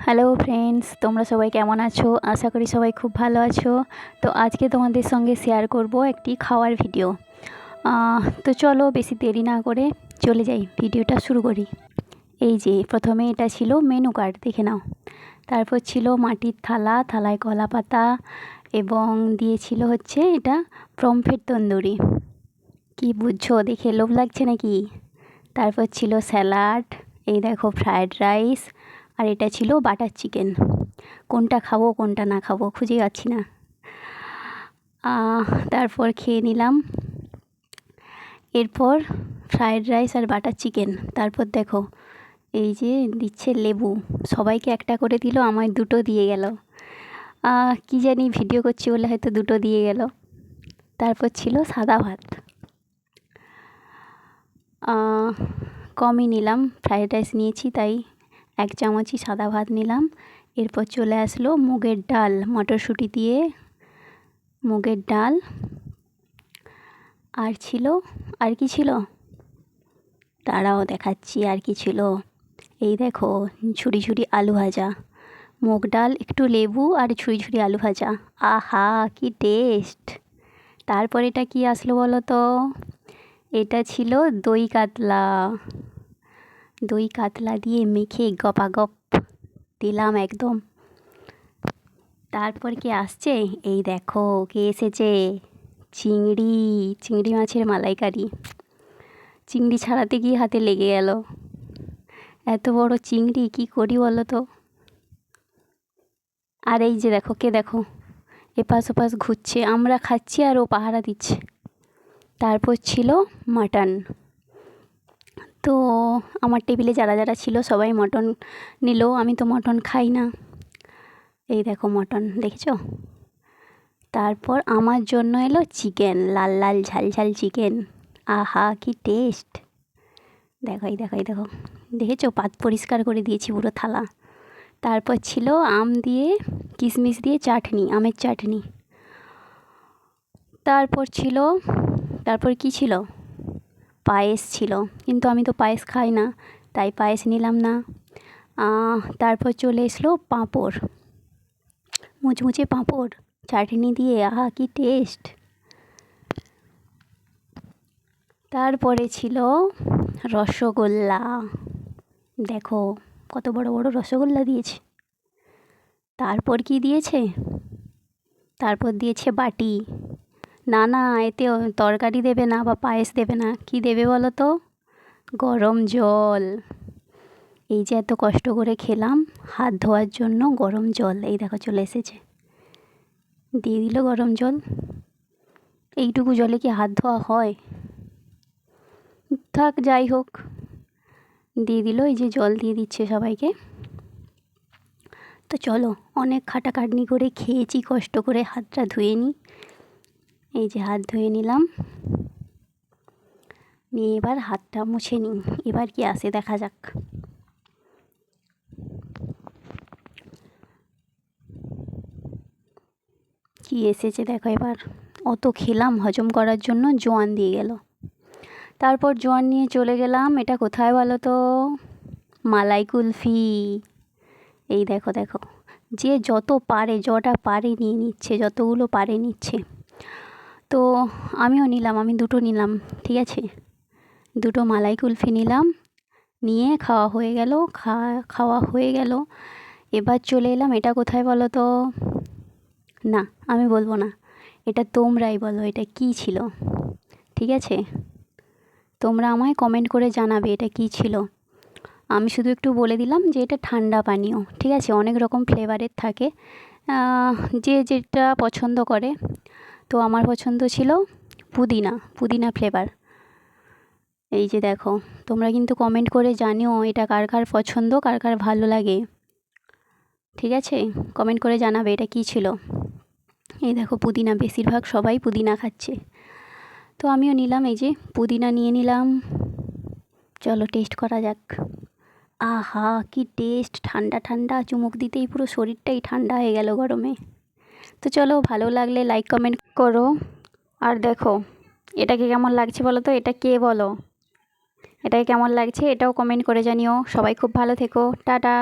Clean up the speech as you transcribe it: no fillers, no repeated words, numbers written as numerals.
Hello friends, তোমরা সবাই কেমন আছো? আশা করি সবাই খুব ভালো আছো। তো আজকে তোমাদের সঙ্গে শেয়ার করব একটি খাওয়ার ভিডিও। তো চলো বেশি দেরি না করে চলে যাই, ভিডিওটা শুরু করি। এই যে প্রথমে এটা ছিল মেনু কার্ড, দেখে নাও। তারপর ছিল মাটির থালা, থালায় কলা পাতা এবং দিয়েছিল হচ্ছে এটা পমফ্রেট তন্দুরি। কি বুঝছো? দেখে লোভ লাগছে নাকি? তারপর ছিল স্যালাড, এই দেখো ফ্রায়েড রাইস, আর এটা ছিল বাটার চিকেন। কোনটা খাবো কোনটা না খাবো খুঁজে পাচ্ছি না। তারপর খেয়ে নিলাম। এরপর ফ্রায়েড রাইস আর বাটার চিকেন। তারপর দেখো এই যে দিচ্ছে লেবু, সবাইকে একটা করে দিল, আমায় দুটো দিয়ে গেল। কি জানি ভিডিও করছি বলে হয়তো দুটো দিয়ে গেল। তারপর ছিল সাদা ভাত, কমই নিলাম, ফ্রায়েড রাইস নিয়েছি তাই 1 চামচই সাদা ভাত নিলাম। এরপর চলে আসলো মুগের ডাল, মটরশুঁটি দিয়ে মুগের ডাল। আর ছিল, আর কি ছিল তারাও দেখাচ্ছি, আর কি ছিল। এই দেখো ঝুড়ি ঝুড়ি আলু ভাজা, মুগ ডাল, একটু লেবু আর ঝুড়ি ঝুড়ি আলু ভাজা। আহা কি টেস্ট! তারপর এটা কি আসলো বলো তো? এটা ছিল দই কাতলা। দই কাতলা দিয়ে মেখে গপাগপ দিলাম একদম। তারপর কি আসছে? এই দেখো কে এসেছে, চিংড়ি, চিংড়ি মাছের মালাইকারি। চিংড়ি ছাড়াতে গিয়ে হাতে লেগে গেল। এত বড় চিংড়ি কি করি বলো তো? আর এই যে দেখো, কে দেখো এপাশ ওপাশ ঘুরছে, আমরা খাচ্ছি আর ও পাহারা দিচ্ছে। তারপর ছিল মাটন। তো আমার টেবিলে যারা যারা ছিল সবাই মটন নিল, আমি তো মটন খাই না। এই দেখো মটন, দেখেছো? তারপর আমার জন্য এলো চিকেন, লাল লাল ঝাল ঝাল চিকেন। আহা কি টেস্ট! দেখো এই দেখো, এই দেখো, দেখেছো? পাত পরিষ্কার করে দিয়েছি পুরো থালা। তারপর ছিল আম দিয়ে কিশমিশ দিয়ে চাটনি, আমের চাটনি। তারপর কি ছিল? পায়েস ছিল, কিন্তু আমি তো পায়েস খাই না তাই পায়েস নিলাম না। তারপর চলে এসলো পাঁপড়, মুচমুচে পাঁপড় চাটনি দিয়ে, আহা কি টেস্ট! তারপরে ছিল রসগোল্লা, দেখো কত বড় বড় রসগোল্লা দিয়েছে। তারপর কি দিয়েছে? তারপর দিয়েছে বাটি। না না, এতে তরকারি দেবে না বা পায়েস দেবে না, কি দেবে বলো তো? গরম জল। এই যে এত কষ্ট করে খেলাম, হাত ধোয়ার জন্য গরম জল, এই দেখো চলে এসেছে, দিয়ে দিল গরম জল। এইটুকু জলে কি হাত ধোয়া হয়? থাক যাই হোক, দিয়ে দিল। এই যে জল দিয়ে দিচ্ছে সবাইকে। তো চলো, অনেক খাটাখাটনি করে খেয়েছি, কষ্ট করে হাতটা ধুয়ে নিই। এই যে হাত ধুয়ে নিলাম, নিয়ে এবার হাতটা মুছে নিই। এবার কি আসে দেখা যাক। কি এসেছে দেখো এবার। অত খেলাম, হজম করার জন্য জোয়ান দিয়ে গেল। তারপর জোয়ান নিয়ে চলে গেলাম, এটা কোথায় বলো তো? মালাই কুলফি। এই দেখো দেখো, যে যত পারে, যটা পারে নিয়ে নিচ্ছে, যতগুলো পারে নিচ্ছে। তো আমিও নিলাম, আমি দুটো নিলাম, ঠিক আছে, দুটো মালাই কুলফি নিলাম। নিয়ে খাওয়া হয়ে গেল। এবার চলে এলাম, এটা কোথায় বলো তো? না আমি বলবো না, এটা তোমরাই বলো এটা কী ছিল, ঠিক আছে? তোমরা আমায় কমেন্ট করে জানাবে এটা কী ছিল। আমি শুধু একটু বলে দিলাম যে এটা ঠান্ডা পানীয়, ঠিক আছে? অনেক রকম ফ্লেভারের থাকে, যে যেটা পছন্দ করে। তো আমার পছন্দ ছিল পুদিনা, পুদিনা ফ্লেভার। এই যে দেখো, তোমরা কিন্তু কমেন্ট করে জানিও এটা কার কার পছন্দ, কার কার ভালো লাগে, ঠিক আছে? কমেন্ট করে জানাবে এটা কী ছিল। এই দেখো পুদিনা, বেশিরভাগ সবাই পুদিনা খাচ্ছে, তো আমিও নিলাম, এই যে পুদিনা নিয়ে নিলাম। চলো টেস্ট করা যাক। আহা কি টেস্ট! ঠান্ডা ঠান্ডা, চুমুক দিতেই পুরো শরীরটাই ঠান্ডা হয়ে গেল গরমে। তো চলো, ভালো লাগলে লাইক কমেন্ট করো। আর দেখো এটাকে কেমন লাগছে বলো তো, এটা কে বলো, এটাকে কেমন লাগছে এটাও কমেন্ট করে জানিও। সবাই খুব ভালো থেকো, টাটা।